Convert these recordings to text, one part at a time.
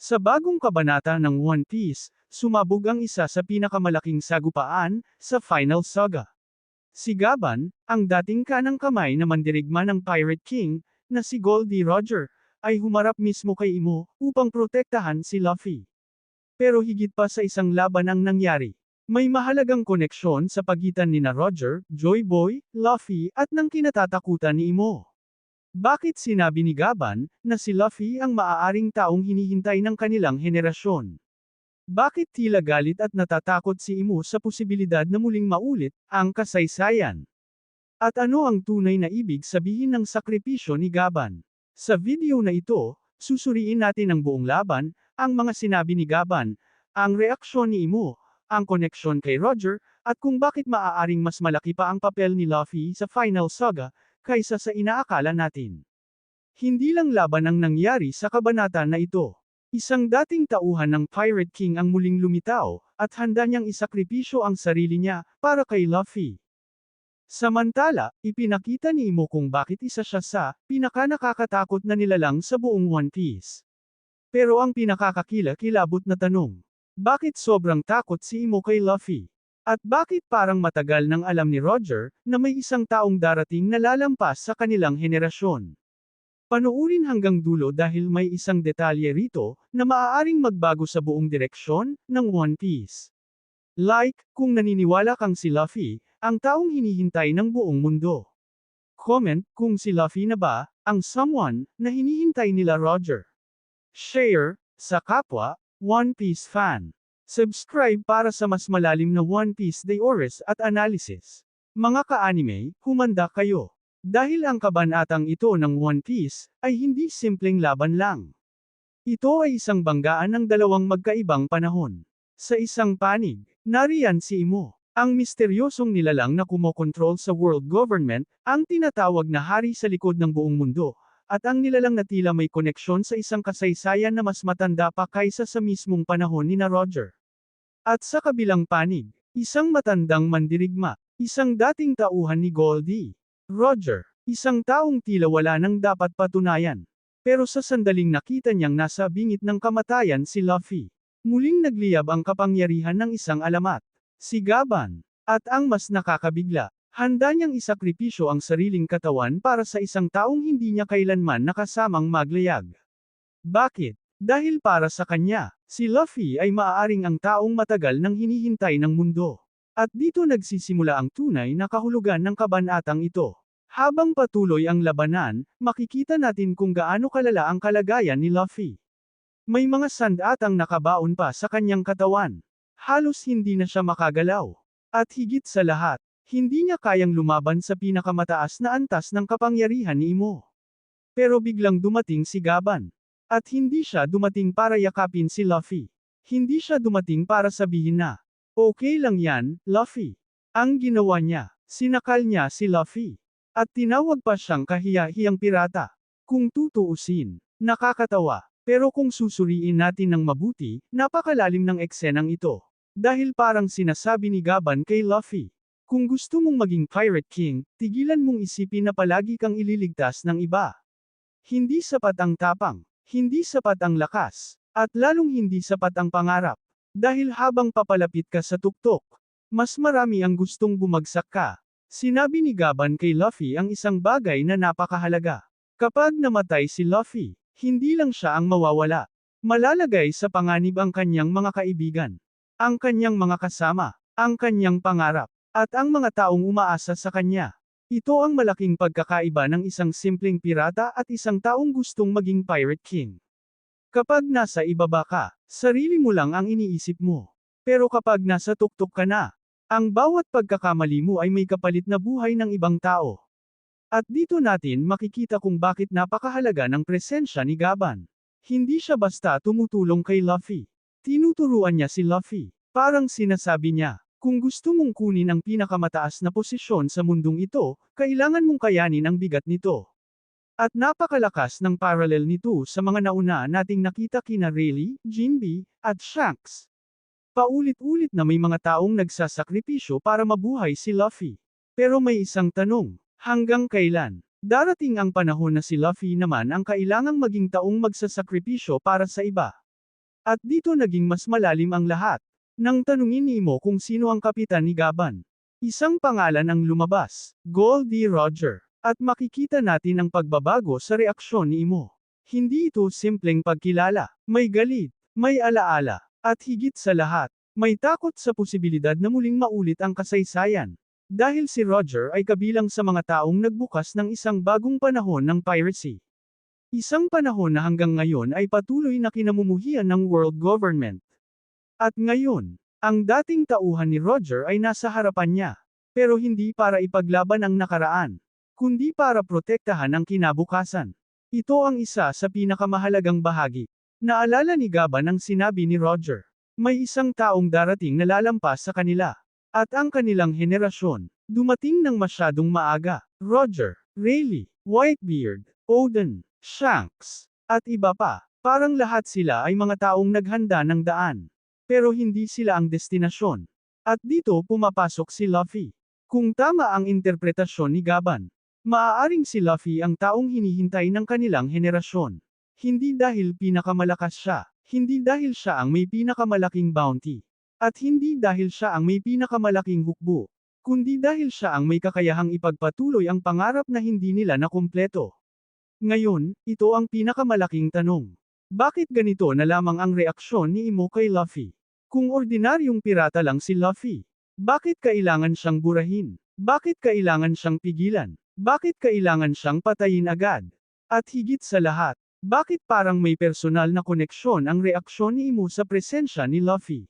Sa bagong kabanata ng One Piece, sumabog ang isa sa pinakamalaking sagupaan sa Final Saga. Si Gaban, ang dating kanang kamay na mandirigma ng Pirate King, na si Goldie Roger, ay humarap mismo kay Imo upang protektahan si Luffy. Pero higit pa sa isang laban ang nangyari. May mahalagang koneksyon sa pagitan nina Roger, Joy Boy, Luffy at ng kinatatakutan ni Imo. Bakit sinabi ni Gaban na si Luffy ang maaaring taong hinihintay ng kanilang henerasyon? Bakit tila galit at natatakot si Imo sa posibilidad na muling maulit ang kasaysayan? At ano ang tunay na ibig sabihin ng sakripisyo ni Gaban? Sa video na ito, susuriin natin ang buong laban, ang mga sinabi ni Gaban, ang reaksyon ni Imo, ang koneksyon kay Roger, at kung bakit maaaring mas malaki pa ang papel ni Luffy sa Final Saga, kaysa sa inaakala natin. Hindi lang laban ang nangyari sa kabanata na ito. Isang dating tauhan ng Pirate King ang muling lumitaw, at handa niyang isakripisyo ang sarili niya, para kay Luffy. Samantala, ipinakita ni Imo kung bakit isa siya sa pinakanakakatakot na nilalang sa buong One Piece. Pero ang pinakakakilabot na tanong, bakit sobrang takot si Imo kay Luffy? At bakit parang matagal nang alam ni Roger, na may isang taong darating na lalampas sa kanilang henerasyon? Panuurin hanggang dulo dahil may isang detalye rito, na maaaring magbago sa buong direksyon ng One Piece. Like, kung naniniwala kang si Luffy, ang taong hinihintay ng buong mundo. Comment, kung si Luffy na ba, ang someone, na hinihintay nila Roger. Share, sa kapwa, One Piece fan. Subscribe para sa mas malalim na One Piece theories at analysis. Mga ka-anime, humanda kayo. Dahil ang kabanatang ito ng One Piece, ay hindi simpleng laban lang. Ito ay isang banggaan ng dalawang magkaibang panahon. Sa isang panig, nariyan si Imo, ang misteryosong nilalang na kumokontrol sa world government, ang tinatawag na hari sa likod ng buong mundo, at ang nilalang na tila may koneksyon sa isang kasaysayan na mas matanda pa kaysa sa mismong panahon ni na Roger. At sa kabilang panig, isang matandang mandirigma, isang dating tauhan ni Goldie Roger, isang taong tila wala nang dapat patunayan. Pero sa sandaling nakita niyang nasa bingit ng kamatayan si Luffy, muling nagliyab ang kapangyarihan ng isang alamat, si Gaban. At ang mas nakakabigla, handa niyang isakripisyo ang sariling katawan para sa isang taong hindi niya kailanman nakasamang maglayag. Bakit? Dahil para sa kanya, si Luffy ay maaaring ang taong matagal nang hinihintay ng mundo. At dito nagsisimula ang tunay na kahulugan ng kabanatang ito. Habang patuloy ang labanan, makikita natin kung gaano kalala ang kalagayan ni Luffy. May mga sandatang nakabaon pa sa kanyang katawan. Halos hindi na siya makagalaw. At higit sa lahat, hindi niya kayang lumaban sa pinakamataas na antas ng kapangyarihan ni Imo. Pero biglang dumating si Gaban. At hindi siya dumating para yakapin si Luffy. Hindi siya dumating para sabihin na, okay lang yan, Luffy. Ang ginawa niya, sinakal niya si Luffy. At tinawag pa siyang kahiya-hiyang pirata. Kung tutuusin, nakakatawa. Pero kung susuriin natin ng mabuti, napakalalim ng eksenang ito. Dahil parang sinasabi ni Gaban kay Luffy, kung gusto mong maging Pirate King, tigilan mong isipin na palagi kang ililigtas ng iba. Hindi sapat ang tapang. Hindi sapat ang lakas, at lalong hindi sapat ang pangarap. Dahil habang papalapit ka sa tuktok, mas marami ang gustong bumagsak ka. Sinabi ni Gaban kay Luffy ang isang bagay na napakahalaga. Kapag namatay si Luffy, hindi lang siya ang mawawala. Malalagay sa panganib ang kanyang mga kaibigan, ang kanyang mga kasama, ang kanyang pangarap, at ang mga taong umaasa sa kanya. Ito ang malaking pagkakaiba ng isang simpleng pirata at isang taong gustong maging Pirate King. Kapag nasa ibaba ka, sarili mo lang ang iniisip mo. Pero kapag nasa tuktok ka na, ang bawat pagkakamali mo ay may kapalit na buhay ng ibang tao. At dito natin makikita kung bakit napakahalaga ng presensya ni Gaban. Hindi siya basta tumutulong kay Luffy. Tinuturuan niya si Luffy. Parang sinasabi niya, kung gusto mong kunin ang pinakamataas na posisyon sa mundong ito, kailangan mong kayanin ang bigat nito. At napakalakas ng parallel nito sa mga nauna nating nakita kina Rayleigh, Jinbe, at Shanks. Paulit-ulit na may mga taong nagsasakripisyo para mabuhay si Luffy. Pero may isang tanong, hanggang kailan? Darating ang panahon na si Luffy naman ang kailangang maging taong magsasakripisyo para sa iba. At dito naging mas malalim ang lahat. Nang tanungin ni Imo kung sino ang kapitan ni Gaban. Isang pangalan ang lumabas, Goldie Roger. At makikita natin ang pagbabago sa reaksyon ni Imo. Hindi ito simpleng pagkilala, may galit, may alaala, at higit sa lahat, may takot sa posibilidad na muling maulit ang kasaysayan. Dahil si Roger ay kabilang sa mga taong nagbukas ng isang bagong panahon ng piracy. Isang panahon na hanggang ngayon ay patuloy na kinamumuhian ng world government. At ngayon, ang dating tauhan ni Roger ay nasa harapan niya. Pero hindi para ipaglaban ang nakaraan, kundi para protektahan ang kinabukasan. Ito ang isa sa pinakamahalagang bahagi. Naalala ni Gaban ang sinabi ni Roger. May isang taong darating na lalampas sa kanila. At ang kanilang henerasyon, dumating ng masyadong maaga. Roger, Rayleigh, Whitebeard, Odin, Shanks, at iba pa. Parang lahat sila ay mga taong naghanda ng daan. Pero hindi sila ang destinasyon. At dito pumapasok si Luffy. Kung tama ang interpretasyon ni Gaban, maaaring si Luffy ang taong hinihintay ng kanilang henerasyon. Hindi dahil pinakamalakas siya, hindi dahil siya ang may pinakamalaking bounty. At hindi dahil siya ang may pinakamalaking hukbo, kundi dahil siya ang may kakayahang ipagpatuloy ang pangarap na hindi nila nakumpleto. Ngayon, ito ang pinakamalaking tanong. Bakit ganito na lamang ang reaksyon ni Imo kay Luffy? Kung ordinaryong pirata lang si Luffy, bakit kailangan siyang burahin? Bakit kailangan siyang pigilan? Bakit kailangan siyang patayin agad? At higit sa lahat, bakit parang may personal na koneksyon ang reaksyon ni Imo sa presensya ni Luffy?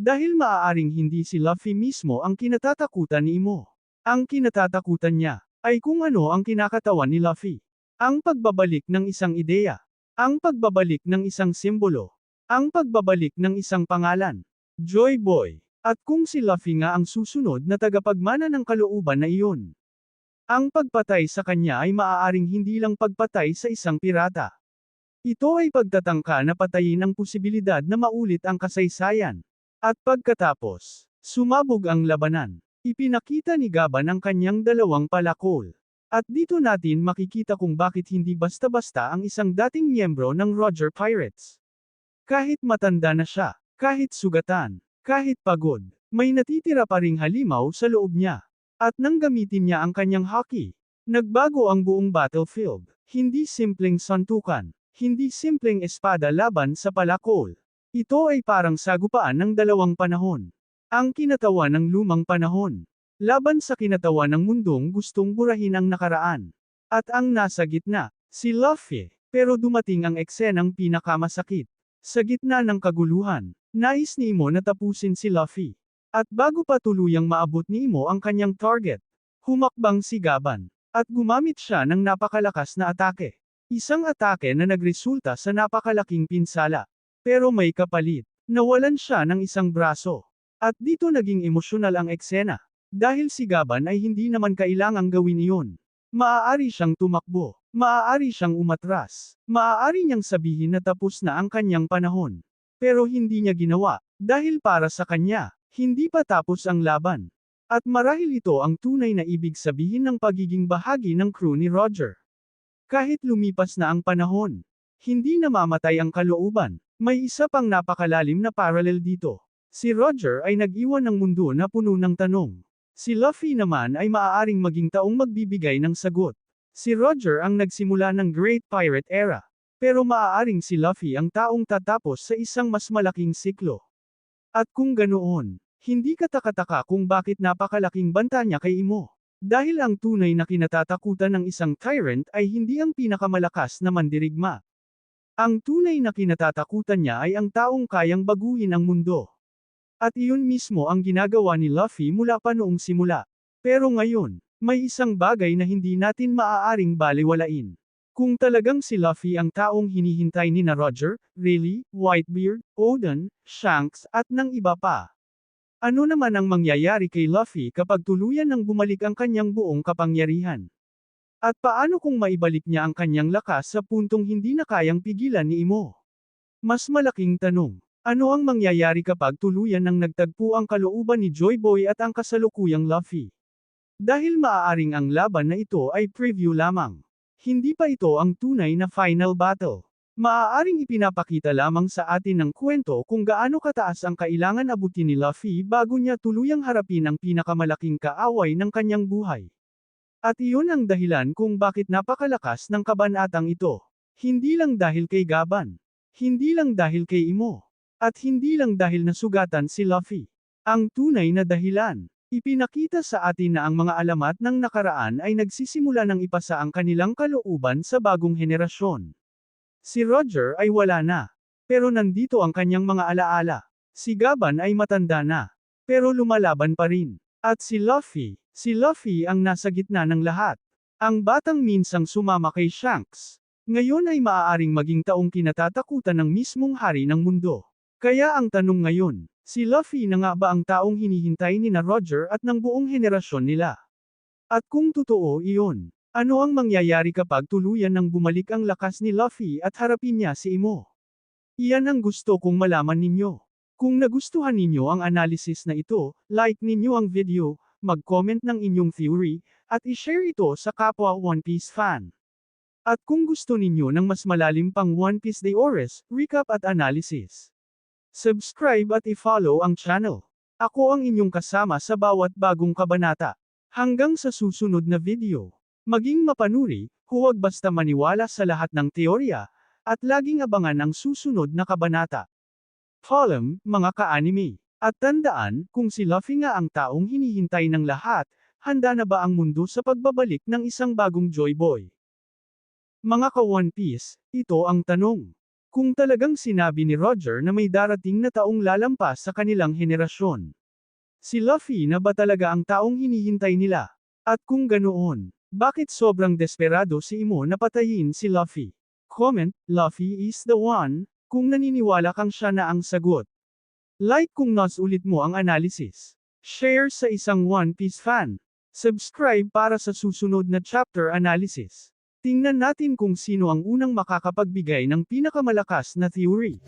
Dahil maaaring hindi si Luffy mismo ang kinatatakutan ni Imo. Ang kinatatakutan niya, ay kung ano ang kinakatawan ni Luffy. Ang pagbabalik ng isang ideya. Ang pagbabalik ng isang simbolo. Ang pagbabalik ng isang pangalan. Joy Boy. At kung si Luffy nga ang susunod na tagapagmana ng kalooban na iyon. Ang pagpatay sa kanya ay maaaring hindi lang pagpatay sa isang pirata. Ito ay pagtatangka na patayin ang posibilidad na maulit ang kasaysayan. At pagkatapos, sumabog ang labanan. Ipinakita ni Gaban ang kanyang dalawang palakol. At dito natin makikita kung bakit hindi basta-basta ang isang dating miyembro ng Roger Pirates. Kahit matanda na siya, kahit sugatan, kahit pagod, may natitira pa ring halimaw sa loob niya. At nang gamitin niya ang kanyang haki, nagbago ang buong battlefield. Hindi simpleng santukan, hindi simpleng espada laban sa palakol. Ito ay parang sagupaan ng dalawang panahon. Ang kinatawan ng lumang panahon. Laban sa kinatawan ng mundong gustong burahin ang nakaraan. At ang nasa gitna, si Luffy. Pero dumating ang eksenang pinakamasakit. Sa gitna ng kaguluhan, nais ni Imo na tapusin si Luffy. At bago pa tuluyang maabot ni Imo ang kanyang target, humakbang si Gaban. At gumamit siya ng napakalakas na atake. Isang atake na nagresulta sa napakalaking pinsala. Pero may kapalit. Nawalan siya ng isang braso. At dito naging emosyonal ang eksena. Dahil si Gaban ay hindi naman kailangang gawin iyon. Maaari siyang tumakbo. Maaari siyang umatras. Maaari niyang sabihin na tapos na ang kanyang panahon. Pero hindi niya ginawa. Dahil para sa kanya, hindi pa tapos ang laban. At marahil ito ang tunay na ibig sabihin ng pagiging bahagi ng crew ni Roger. Kahit lumipas na ang panahon, hindi namamatay ang kalooban. May isa pang napakalalim na parallel dito. Si Roger ay nag-iwan ng mundo na puno ng tanong. Si Luffy naman ay maaaring maging taong magbibigay ng sagot. Si Roger ang nagsimula ng Great Pirate Era. Pero maaaring si Luffy ang taong tatapos sa isang mas malaking siklo. At kung ganoon, hindi katakataka kung bakit napakalaking banta niya kay Imo. Dahil ang tunay na kinatatakutan ng isang tyrant ay hindi ang pinakamalakas na mandirigma. Ang tunay na kinatatakutan niya ay ang taong kayang baguhin ang mundo. At iyon mismo ang ginagawa ni Luffy mula pa noong simula. Pero ngayon, may isang bagay na hindi natin maaaring balewalain. Kung talagang si Luffy ang taong hinihintay ni na Roger, Rayleigh, Whitebeard, Odin, Shanks at ng iba pa. Ano naman ang mangyayari kay Luffy kapag tuluyan nang bumalik ang kanyang buong kapangyarihan? At paano kung maibalik niya ang kanyang lakas sa puntong hindi na kayang pigilan ni Imo? Mas malaking tanong, ano ang mangyayari kapag tuluyan nang nagtagpo ang kalooban ni Joy Boy at ang kasalukuyang Luffy? Dahil maaaring ang laban na ito ay preview lamang. Hindi pa ito ang tunay na final battle. Maaaring ipinapakita lamang sa atin ng kwento kung gaano kataas ang kailangan abutin ni Luffy bago niya tuluyang harapin ang pinakamalaking kaaway ng kanyang buhay. At iyon ang dahilan kung bakit napakalakas ng kabanatang ito. Hindi lang dahil kay Gaban. Hindi lang dahil kay Imo. At hindi lang dahil nasugatan si Luffy. Ang tunay na dahilan. Ipinakita sa atin na ang mga alamat ng nakaraan ay nagsisimula ng ipasa ang kanilang kalooban sa bagong henerasyon. Si Roger ay wala na. Pero nandito ang kanyang mga alaala. Si Gaban ay matanda na. Pero lumalaban pa rin. At si Luffy ang nasa gitna ng lahat. Ang batang minsang sumama kay Shanks. Ngayon ay maaaring maging taong kinatatakutan ng mismong hari ng mundo. Kaya ang tanong ngayon, si Luffy na nga ba ang taong hinihintay ni na Roger at ng buong henerasyon nila? At kung totoo iyon, ano ang mangyayari kapag tuluyan nang bumalik ang lakas ni Luffy at harapin niya si Imo? Iyan ang gusto kong malaman ninyo. Kung nagustuhan ninyo ang analysis na ito, like ninyo ang video, mag-comment ng inyong theory, at i-share ito sa kapwa One Piece fan. At kung gusto ninyo ng mas malalim pang One Piece Day Ores, recap at analysis, subscribe at i-follow ang channel. Ako ang inyong kasama sa bawat bagong kabanata. Hanggang sa susunod na video. Maging mapanuri, huwag basta maniwala sa lahat ng teorya, at laging abangan ang susunod na kabanata. Paalam, mga ka-anime. At tandaan, kung si Luffy nga ang taong hinihintay ng lahat, handa na ba ang mundo sa pagbabalik ng isang bagong Joy Boy? Mga ka-One Piece, ito ang tanong. Kung talagang sinabi ni Roger na may darating na taong lalampas sa kanilang henerasyon, si Luffy na ba talaga ang taong hinihintay nila? At kung ganoon, bakit sobrang desperado si Imo na patayin si Luffy? Comment, Luffy is the one, kung naniniwala kang siya na ang sagot. Like kung ulit mo ang analysis. Share sa isang One Piece fan. Subscribe para sa susunod na chapter analysis. Tingnan natin kung sino ang unang makakapagbigay ng pinakamalakas na theory.